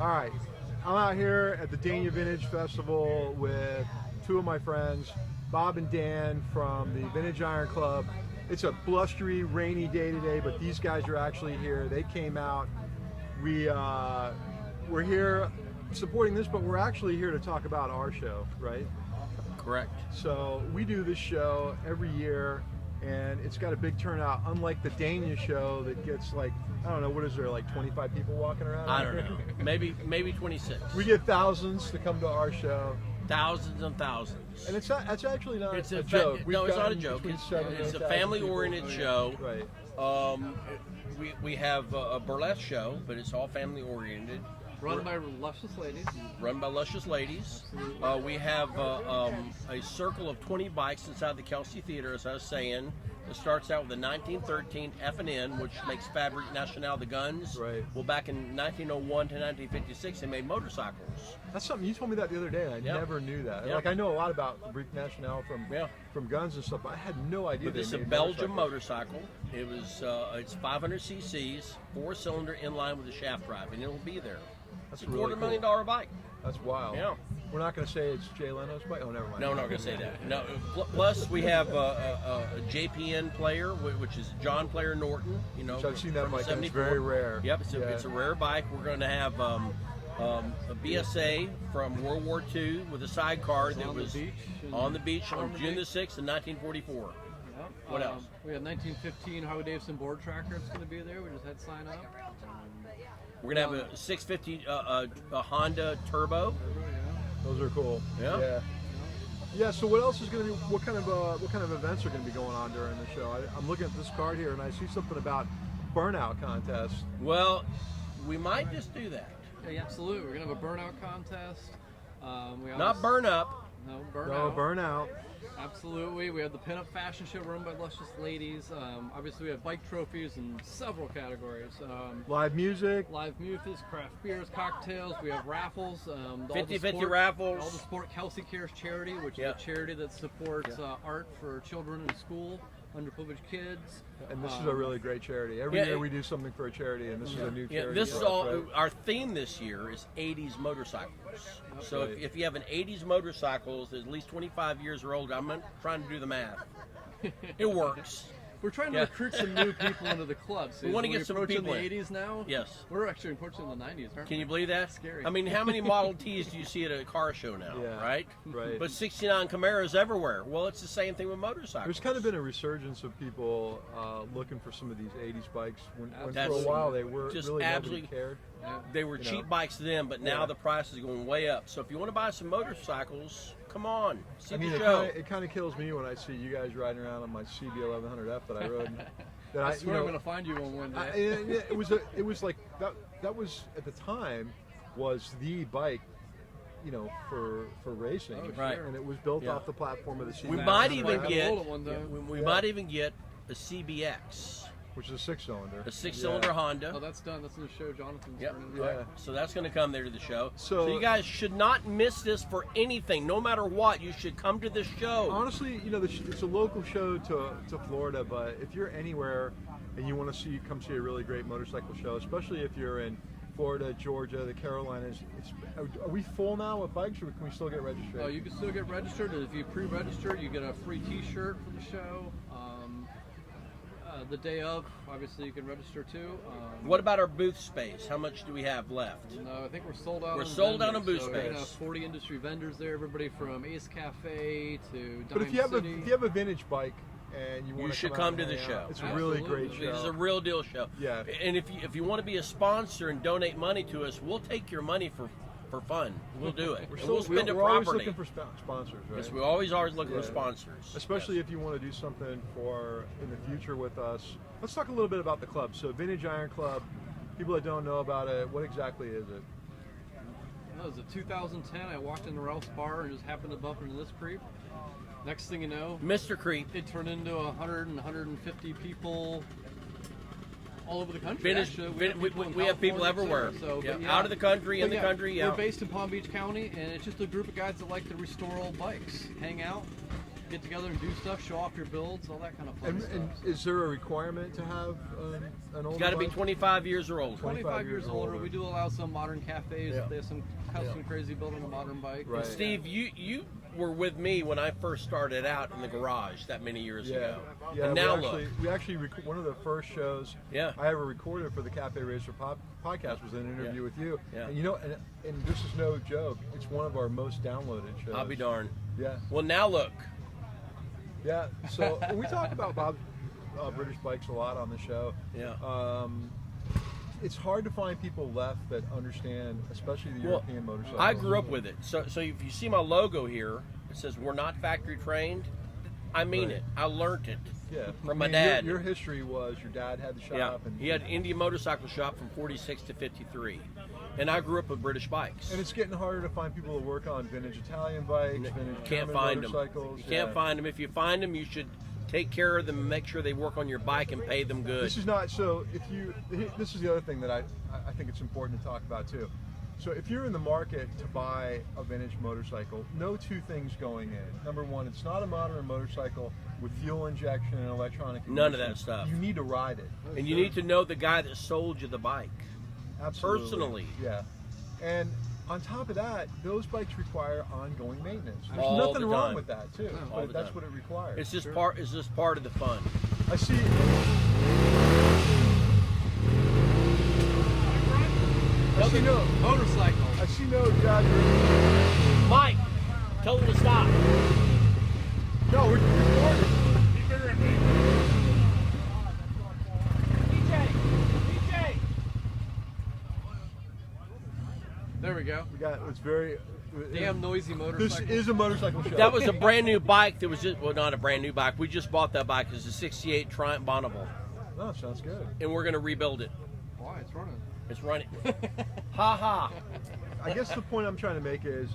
All right, I'm out here at the Dania Vintage Festival with two of my friends, Bob and Dan from the Vintage Iron Club. It's a blustery, rainy day today, but these guys are actually here. They came out. We're here supporting this, but we're actually here to talk about our show, right? Correct. So we do this show every year, and it's got a big turnout, unlike the Dania show that gets like, I don't know, what is there, like 25 people walking around? I don't know. Maybe 26. We get thousands to come to our show. Thousands and thousands. And it's actually not It's a joke. No, it's not a joke. It's a family-oriented show. Right. We have a burlesque show, but it's all family-oriented. Run by luscious ladies. Run by luscious ladies. We have a circle of 20 bikes inside the Kelsey Theater, as I was saying. It starts out with a 1913 F&N, which makes Fabrique Nationale the guns. Right. Well, back in 1901 to 1956, they made motorcycles. That's something, you told me that the other day, and I never knew that. Yep. Like, I know a lot about Fabrique Nationale from guns and stuff, but I had no idea But it's a Belgian motorcycle. It was it's 500 cc's, 4-cylinder inline with a shaft drive, and it'll be there. That's It's a really $250,000 bike. That's wild. Yeah. We're not going to say it's Jay Leno's bike? Oh, never mind. No, we're not going to say that. No. Plus, we have a JPN player, which is John Player Norton. You know, Which I've seen that from bike, and it's 74. very rare. Yep, it's a rare bike. We're going to have a BSA from World War II with a sidecar that was on the beach on June the 6th in 1944. Yep. What else? We have 1915 Harley Davidson board tracker. It's going to be there. We just had to sign up. We're going to have a 650 a Honda Turbo. Those are cool. Yeah. Yeah. So what else is going to be? What kind of events are going to be going on during the show? I'm looking at this card here, and I see something about burnout contest. Well, we might just do that. Yeah, absolutely. We're going to have a burnout contest. Not burn up. No, burnout. No, burnout. Absolutely. We have the pinup fashion show run by luscious ladies. Obviously, we have bike trophies in several categories. Live music. Live music, craft beers, cocktails. We have raffles. 50-50 raffles. All the support Kelsey Cares charity, which is a charity that supports art for children in school, underprivileged kids. And this is a really great charity. Every year we do something for a charity, and this is a new charity. Yeah, this is all. Our theme this year is 80s motorcycles. So if you have an 80s motorcycle that's at least 25 years or older, I'm not trying to do the math. It works. We're trying to recruit some new people into the club. So we want to get some people in the in. 80s now. Yes. We're actually approaching the 90s, aren't we? Can you believe that? Scary. I mean, how many Model Ts do you see at a car show now, right? Right. But 69 Camaros everywhere. Well, it's the same thing with motorcycles. There's kind of been a resurgence of people looking for some of these 80s bikes. When for a That's while they were just really absolutely nobody cared. They were cheap bikes then, but now the price is going way up. So if you want to buy some motorcycles, come on, see the show. It kind of kills me when I see you guys riding around on my CB 1100F that I rode. I swear I'm going to find you one day. It was like that was at the time was the bike, for racing. Oh, right. sure. And it was built off the platform of the CB. We might even get a CBX. Which is a 6-cylinder. A 6-cylinder Honda. Oh, that's done. That's in the show Jonathan's running. Yeah. So that's going to come there to the show. So you guys should not miss this for anything. No matter what, you should come to this show. Honestly, it's a local show to Florida, but if you're anywhere and you want to come see a really great motorcycle show, especially if you're in Florida, Georgia, the Carolinas, are we full now with bikes, or can we still get registered? Oh, you can still get registered. If you pre-register, you get a free T-shirt for the show. The day of, obviously, you can register too. What about our booth space? How much do we have left? No, I think we're sold out. We're sold out on booth so space. We're gonna have 40 industry vendors there. Everybody from Ace Cafe to Dime But if you have a vintage bike and you should come to the show. It's a really great show. It's a real deal show. Yeah. And if you want to be a sponsor and donate money to us, we'll take your money for fun. We'll do it. We'll spend it we're properly. always looking for sponsors, right? Yes, we always are looking for sponsors. Especially if you want to do something in the future with us. Let's talk a little bit about the club. So Vintage Iron Club, people that don't know about it, what exactly is it? It was a 2010. I walked into Ralph's bar and just happened to bump into this creep. Next thing you know, Mr. Creep. It turned into 100 and 150 people all over the country. We have people everywhere. So, out of the country, in the country. We're based in Palm Beach County, and it's just a group of guys that like to restore old bikes, hang out, get together and do stuff, show off your builds, all that kind of fun stuff. And is there a requirement to have an older Got to be bike? 25 years or older. 25 years years older. older. We do allow some modern cafes Yeah. if they have some custom crazy building a modern bike. Right. Steve, you were with me when I first started out in the garage that many years ago. Yeah, And now we actually one of the first shows Yeah. I ever recorded for the Cafe Racer podcast was an interview with you. Yeah. And you know, and this is no joke, it's one of our most downloaded shows. I'll be darned. Yeah. Well, now look. Yeah. So we talk about Bob's British bikes a lot on the show. Yeah. It's hard to find people left that understand, especially the European motorcycles. I grew up with it. So if you see my logo here, it says we're not factory trained. I mean Right. it. I learned it. Yeah. From my I mean, dad. Your history was your dad had the shop. Yeah. And He had an Indian motorcycle shop from 46 to 53. And I grew up with British bikes. And it's getting harder to find people to work on vintage Italian bikes, vintage Can't German find them. motorcycles. You can't find them. If you find them, you should take care of them and make sure they work on your bike and pay them good. This is not so. This is the other thing that I think it's important to talk about too. So if you're in the market to buy a vintage motorcycle, know two things going in. Number one, it's not a modern motorcycle with fuel injection and electronic ignition. None of that stuff. You need to ride it. And you need to know the guy that sold you the bike. Absolutely. Personally. Yeah. And on top of that, those bikes require ongoing maintenance. There's All nothing the wrong time. with that too. All But the that's time. what it requires. It's just part of the fun. I see. I see no. Motorcycle. I see no exaggeration. Mike, tell them to stop. No, we're recording. There we go. We got. It's very. Damn noisy motorcycle. This is a motorcycle show. That was a brand new bike that was just, well, not a brand new bike. We just bought that bike. It's a 68 Triumph Bonneville. Oh, sounds good. And we're going to rebuild it. Why? It's running. It's running. Ha ha. I guess the point I'm trying to make is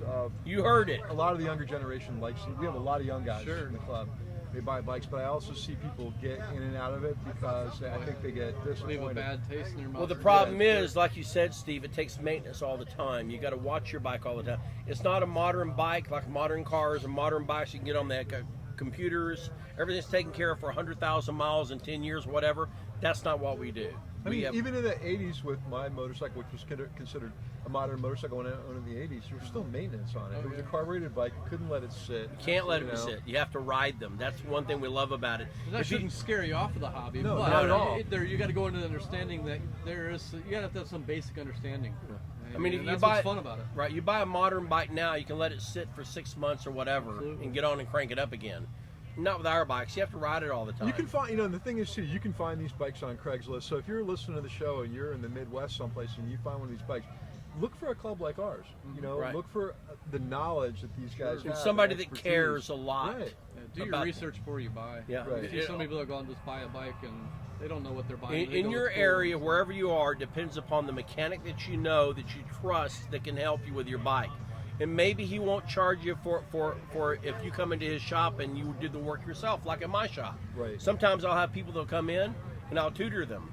You heard it. a lot of the younger generation likes. We have a lot of young guys Sure. in the club. They buy bikes, but I also see people get in and out of it because I think they get Leave a disappointed. bad taste in your mouth. Well, the problem is, like you said, Steve, it takes maintenance all the time. You got to watch your bike all the time. It's not a modern bike like modern cars and modern bikes. You can get on the computers. Everything's taken care of for 100,000 miles in 10 years, whatever. That's not what we do. I mean, even in the 80s with my motorcycle, which was considered a modern motorcycle when I owned in the 80s, there was still maintenance on it. It was a carbureted bike. You couldn't let it sit. You can't let them know. sit. You have to ride them. That's one thing we love about it. That If you- shouldn't scare you off of the hobby. No, but not at all. You got to go into the understanding that there is. You got to have some basic understanding. I mean, if and you that's buy what's fun about it. Right, you buy a modern bike now, you can let it sit for 6 months or whatever, Absolutely. and get on and crank it up again. Not with our bikes. You have to ride it all the time. You can find, and the thing is too, you can find these bikes on Craigslist. So if you're listening to the show and you're in the Midwest someplace and you find one of these bikes, look for a club like ours. You know, Right. look for the knowledge that these guys And have. somebody and that expertise. cares a lot. Right. Yeah, do your about- research before you buy. Yeah. Right. You see so many people that go and just buy a bike and they don't know what they're buying. In, They in go your with full- area, wherever you are, depends upon the mechanic that you know, that you trust, that can help you with your bike. And maybe he won't charge you for if you come into his shop and you do the work yourself, like in my shop. Right. Sometimes I'll have people that'll come in and I'll tutor them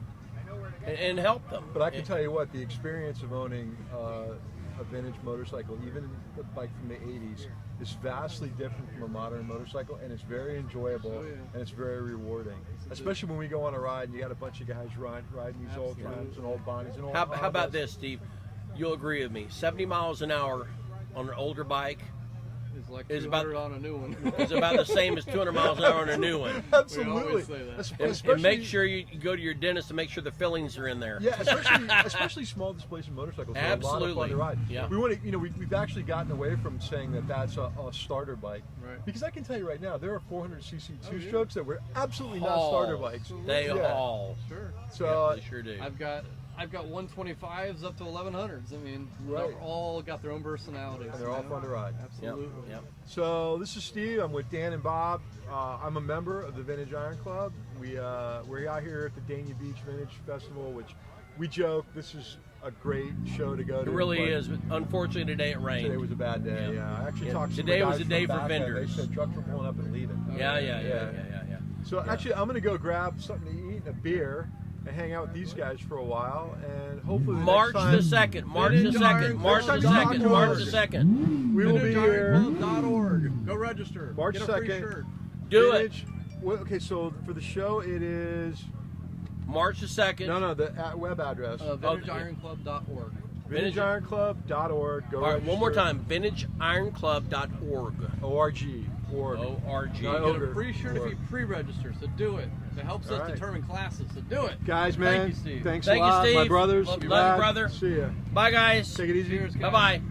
and help them. But I can tell you what, the experience of owning a vintage motorcycle, even a bike from the 80s, is vastly different from a modern motorcycle, and it's very enjoyable and it's very rewarding. Especially when we go on a ride and you got a bunch of guys riding these old Triumphs and old Bonnies and old How about Hondas. this, Steve? You'll agree with me. 70 miles an hour on an older bike It's like is 200 about- on a new one. is about the same as 200 miles an hour on a new one. Absolutely. We always say that. And make sure you go to your dentist to make sure the fillings are in there. Yeah, especially small displacement motorcycles. They're a lot of fun Absolutely. to ride. Yeah. We want to, we've actually gotten away from saying that that's a starter bike. Right. Because I can tell you right now, there are 400cc two yeah. strokes that were absolutely not Haul. starter bikes. They Yeah. all. Sure. So They sure do. I've got 125s up to 1100s. I mean, Right. they're all got their own personalities. and they're all you know? fun to ride. Absolutely. Yep. So this is Steve. I'm with Dan and Bob. I'm a member of the Vintage Iron Club. We're out here at the Dania Beach Vintage Festival, which we joke this is a great show to go to. It really but is. Unfortunately, today it rained. Today was a bad day. Yeah. Yeah, I actually Yeah. talked to some Today was guys a day from for back end. vendors. They said trucks were pulling up and leaving. Yeah. So actually, I'm going to go grab something to eat and a beer and hang out with these guys for a while, and hopefully March next time, the 2nd. March the 2nd. March the 2nd. March the 2nd. we will be here. VintageIronClub.org. Go register. March Get a free 2nd. shirt. Do it. Vintage, okay, so for the show, it is March the 2nd. no the web address. VintageIronClub.org. VintageIronClub.org. Go All right, one more register. time. VintageIronClub.org. O-R-G. Org. O-R-G. No, You get Ogre. a free shirt if Org. you pre-register, so do it. It helps All us right. determine classes, so do it. Guys, man, Thank you, Steve. thanks Thank a you, lot. My Steve. brothers. Love you, Love you, Glad brother. to See ya. Bye, guys. Take it easy. Cheers, guys. Bye-bye.